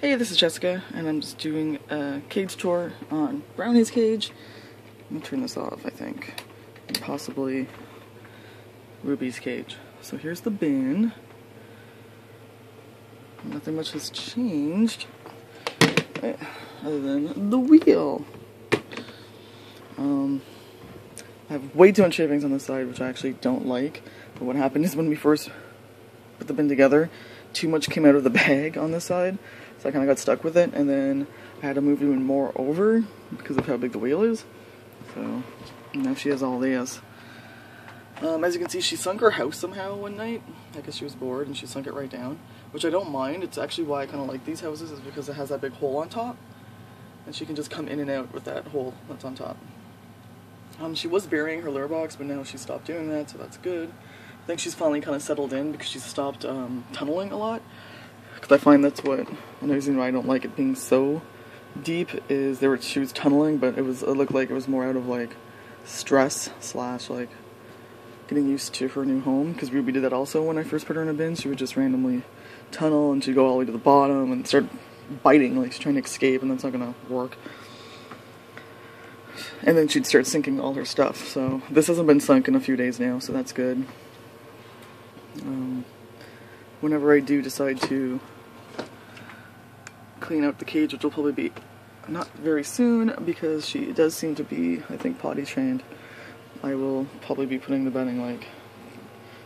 Hey, this is Jessica, and I'm just doing a cage tour on Brownie's cage. Let me turn this off, I think. And possibly Ruby's cage. So here's the bin. Nothing much has changed other than the wheel. I have way too much shavings on the side, which I actually don't like. But what happened is when we first put the bin together, too much came out of the bag on this side. So I kind of got stuck with it, and then I had to move even more over because of how big the wheel is. So now she has all this. As you can see, she sunk her house somehow one night. I guess she was bored and she sunk it right down, which I don't mind. It's actually why I kind of like these houses, is because it has that big hole on top, and she can just come in and out with that hole that's on top. She was burying her litter box, but now she stopped doing that, so that's good. I think she's finally kind of settled in because she's stopped tunneling a lot. Because I find that's what, one reason why I don't like it being so deep is she was tunneling, but it looked like it was more out of like stress / like getting used to her new home. Because Ruby did that also when I first put her in a bin. She would just randomly tunnel and she'd go all the way to the bottom and start biting, like she's trying to escape, and that's not gonna work. And then she'd start sinking all her stuff. So this hasn't been sunk in a few days now, so that's good. Whenever I do decide to clean out the cage, which will probably be not very soon because she does seem to be, I think, potty trained, I will probably be putting the bedding, like,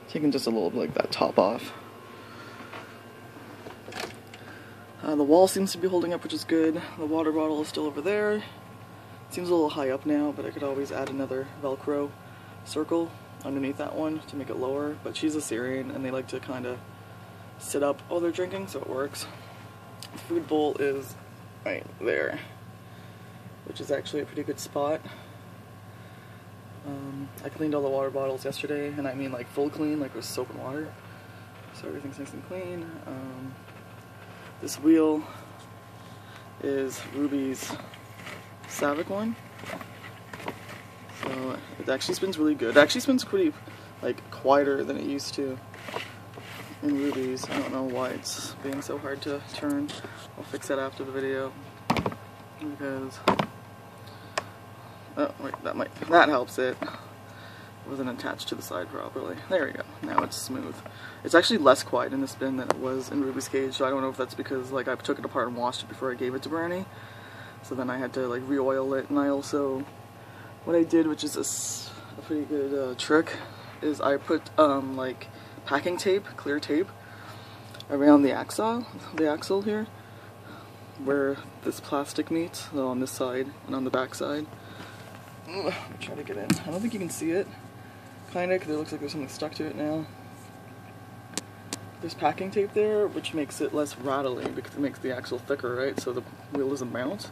taking just a little bit like that top off. The wall seems to be holding up, which is good. The water bottle is still over there. It seems a little high up now, but I could always add another Velcro circle underneath that one to make it lower. But she's a Syrian and they like to kind of sit up while they're drinking, so it works. The food bowl is right there, which is actually a pretty good spot. I cleaned all the water bottles yesterday, and I mean like full clean, like with soap and water, so everything's nice and clean. This wheel is Ruby's Savic one, so it actually spins really good. It actually spins pretty like quieter than it used to in Ruby's. I don't know why it's being so hard to turn. I'll fix that after the video because oh wait, that helps it. It wasn't attached to the side properly. There we go. Now it's smooth. It's actually less quiet in this bin than it was in Ruby's cage, so I don't know if that's because like I took it apart and washed it before I gave it to Brownie. So then I had to like re-oil it, and I also, what I did, which is a pretty good trick, is I put like packing tape, clear tape, around the axle here, where this plastic meets, so on this side and on the back side. I'm trying to get in. I don't think you can see it, kinda, because it looks like there's something stuck to it now. There's packing tape there, which makes it less rattly because it makes the axle thicker, right? So the wheel doesn't bounce.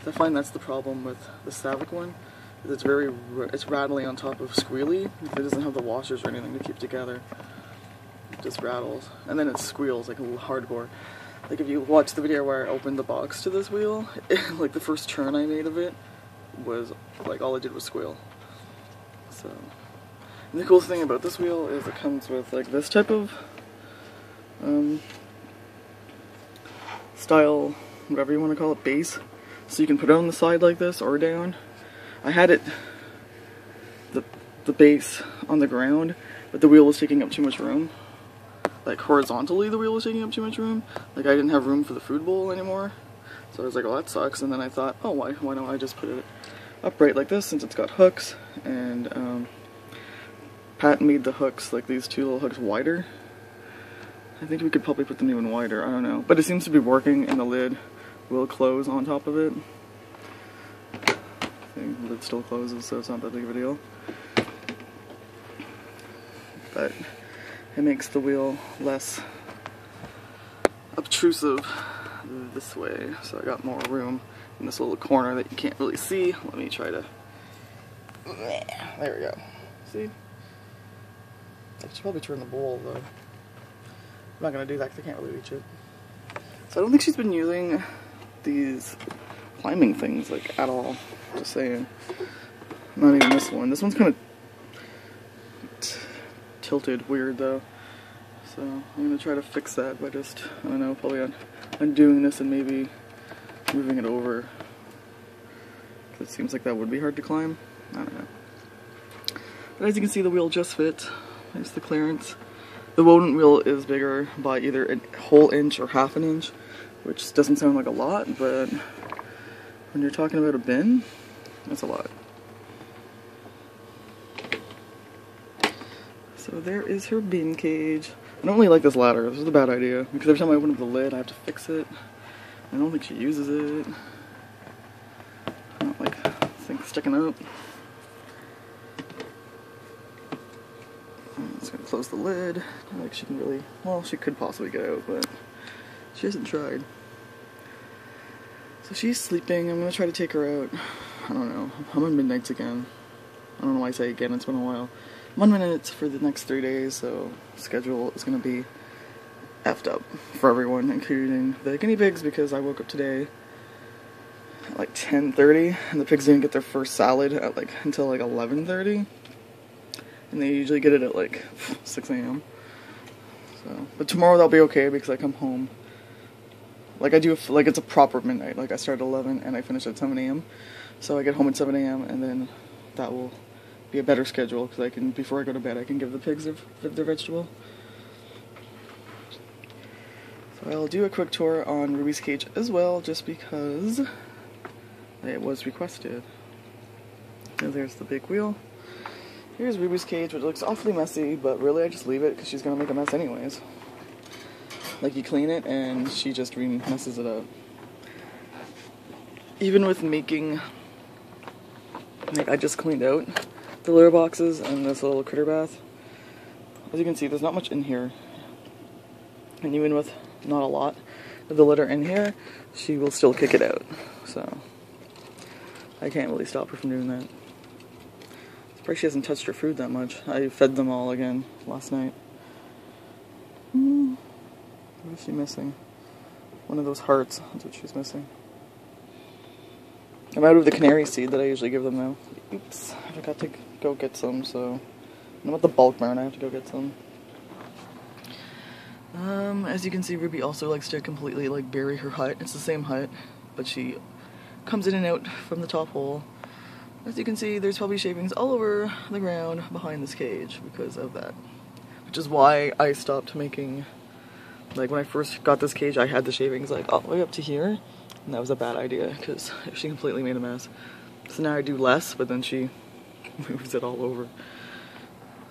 So I find that's the problem with the Savic one. Is it's rattly on top of squealy. It doesn't have the washers or anything to keep together. It just rattles, and then it squeals like a little hardcore. Like if you watch the video where I opened the box to this wheel, like the first turn I made of it was like all I did was squeal. So, and the coolest thing about this wheel is it comes with like this type of style, whatever you want to call it, base. So you can put it on the side like this or down. I had it, the base on the ground, but the wheel was taking up too much room. Like horizontally the wheel was taking up too much room. Like I didn't have room for the food bowl anymore. So I was like, oh that sucks, and then I thought, oh why don't I just put it upright like this since it's got hooks, and Pat made the hooks, like these two little hooks, wider. I think we could probably put them even wider, I don't know. But it seems to be working, and the lid will close on top of it. The lid still closes, so it's not that big of a deal. But it makes the wheel less obtrusive this way, so I got more room in this little corner that you can't really see. Let me try to, there we go. See? I should probably turn the bowl though. I'm not gonna do that because I can't really reach it. So I don't think she's been using these climbing things like at all. Just saying. Not even this one. This one's kind of tilted weird though. So I'm going to try to fix that by just, I don't know, probably undoing this and maybe moving it over. It seems like that would be hard to climb. I don't know. But as you can see, the wheel just fits. There's the clearance. The wodent wheel is bigger by either a whole inch or half an inch, which doesn't sound like a lot, but when you're talking about a bin, that's a lot. So there is her bin cage. I don't really like this ladder. This is a bad idea, because every time I open up the lid, I have to fix it. I don't think she uses it. I don't like things sticking up. I'm just gonna close the lid. Not like she can really, well, she could possibly get out, but she hasn't tried. So she's sleeping. I'm gonna try to take her out. I don't know. I'm on midnights again. I don't know why I say again, it's been a while. I'm on midnights for the next 3 days, so schedule is gonna be effed up for everyone, including the guinea pigs, because I woke up today at like 10:30, and the pigs didn't get their first salad at like until like 11:30, and they usually get it at like 6 a.m. So, but tomorrow they'll be okay because I come home. Like I do, like it's a proper midnight. Like I start at 11 and I finish at 7 a.m. So I get home at 7 a.m. and then that will be a better schedule because I can, before I go to bed, I can give the pigs their vegetable. So I'll do a quick tour on Ruby's cage as well, just because it was requested. So there's the big wheel. Here's Ruby's cage, which looks awfully messy, but really I just leave it because she's gonna make a mess anyways. Like you clean it and she just messes it up. Even with making, like I just cleaned out the litter boxes and this little critter bath. As you can see, there's not much in here. And even with not a lot of the litter in here, she will still kick it out. So I can't really stop her from doing that. Probably she hasn't touched her food that much. I fed them all again last night. What is she missing? One of those hearts. That's what she's missing. I'm out of the canary seed that I usually give them now. Oops. I forgot to go get some, so I'm at the bulk barn. I have to go get some. As you can see, Ruby also likes to completely like bury her hut. It's the same hut, but she comes in and out from the top hole. As you can see, there's probably shavings all over the ground behind this cage because of that. Which is why I stopped making, like when I first got this cage, I had the shavings like all the way up to here. And that was a bad idea because she completely made a mess. So now I do less, but then she moves it all over.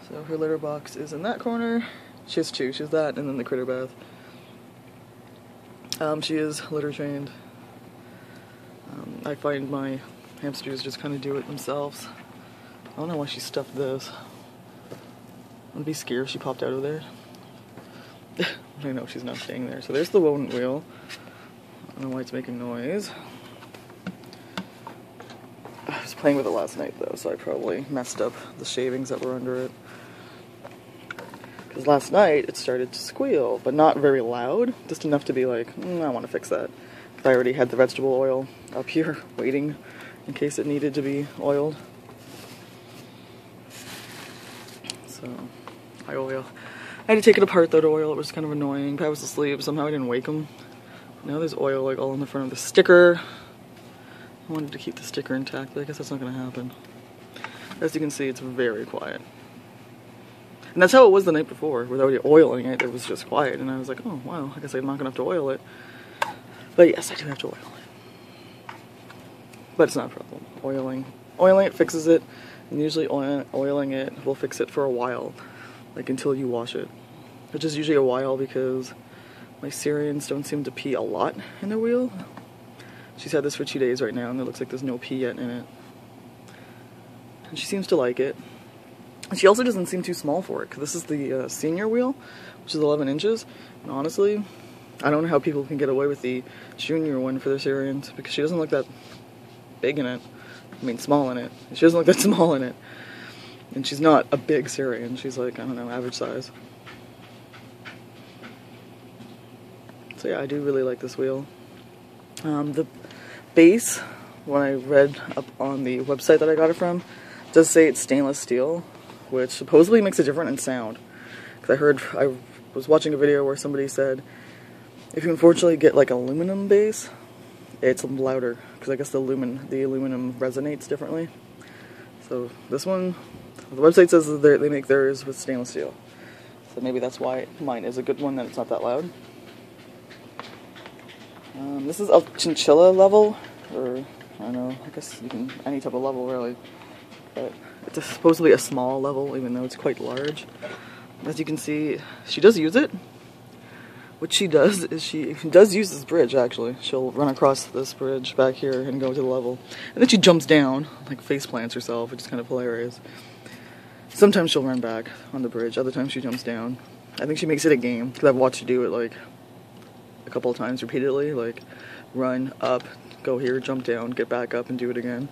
So her litter box is in that corner. She has two. She has that and then the critter bath. She is litter trained. I find my hamsters just kind of do it themselves. I don't know why she stuffed this. I'd be scared if she popped out of there. I know she's not staying there. So there's the wodent wheel. I don't know why it's making noise. I was playing with it last night though, so I probably messed up the shavings that were under it. Because last night it started to squeal, but not very loud, just enough to be like, I want to fix that. Because I already had the vegetable oil up here waiting in case it needed to be oiled. So, I oil. I had to take it apart though to oil. It was kind of annoying. I was asleep. Somehow I didn't wake him. Now there's oil like all in the front of the sticker. I wanted to keep the sticker intact, but I guess that's not going to happen. As you can see, it's very quiet. And that's how it was the night before. Without oiling it, it was just quiet. And I was like, oh wow, I guess I'm not going to have to oil it. But yes, I do have to oil it. But it's not a problem. Oiling it fixes it. And usually oiling it will fix it for a while. Like until you wash it. Which is usually a while because my Syrians don't seem to pee a lot in their wheel. She's had this for 2 days right now and it looks like there's no pee yet in it. And she seems to like it. And she also doesn't seem too small for it, because this is the senior wheel, which is 11 inches. And honestly, I don't know how people can get away with the junior one for their Syrians, because she doesn't look that big in it. I mean, small in it. She doesn't look that small in it. And she's not a big Syrian. She's like, I don't know, average size. So yeah, I do really like this wheel. The base, when I read up on the website that I got it from, does say it's stainless steel, which supposedly makes a difference in sound. Because I was watching a video where somebody said if you unfortunately get like aluminum base, it's louder because I guess the aluminum resonates differently. So this one, the website says that they make theirs with stainless steel. So maybe that's why mine is a good one, that it's not that loud. This is a chinchilla level, or I don't know, I guess you can, any type of level really. But it's supposedly a small level, even though it's quite large. As you can see, she does use it. What she does is she does use this bridge, actually. She'll run across this bridge back here and go to the level. And then she jumps down, like face plants herself, which is kind of hilarious. Sometimes she'll run back on the bridge, other times she jumps down. I think she makes it a game, because I've watched her do it like a couple of times repeatedly, like run up, go here, jump down, get back up, and do it again.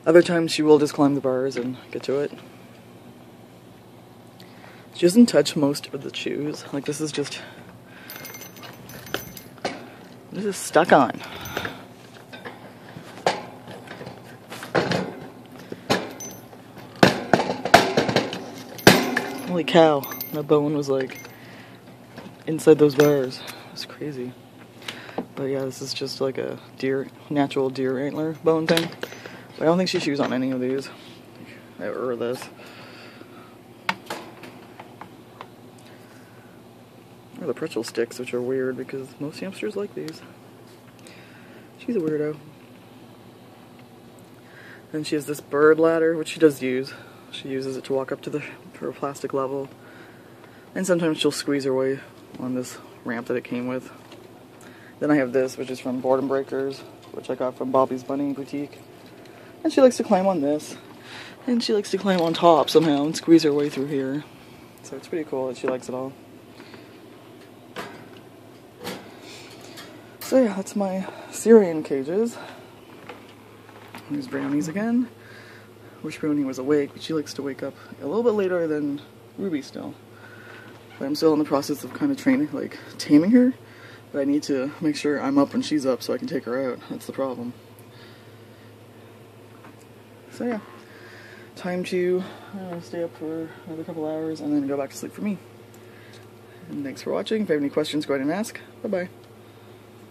Other times she will just climb the bars and get to it. She doesn't touch most of the chews. Like this is just stuck on. Holy cow, that bone was like inside those bars. It's crazy. But yeah, this is just like a natural deer antler bone thing. But I don't think she chews on any of these. Or this. Or the pretzel sticks, which are weird because most hamsters like these. She's a weirdo. And she has this bird ladder, which she does use. She uses it to walk up to her plastic level. And sometimes she'll squeeze her way on this ramp that it came with. Then I have this, which is from Boredom Breakers, which I got from Bobby's Bunny Boutique. And she likes to climb on this. And she likes to climb on top somehow and squeeze her way through here. So it's pretty cool that she likes it all. So yeah, that's my Syrian cages. There's Brownie's again. Wish Brownie was awake, but she likes to wake up a little bit later than Ruby still. But I'm still in the process of kind of taming her. But I need to make sure I'm up when she's up so I can take her out. That's the problem. So yeah, time to stay up for another couple hours and then go back to sleep for me. And thanks for watching. If you have any questions, go ahead and ask. Bye-bye.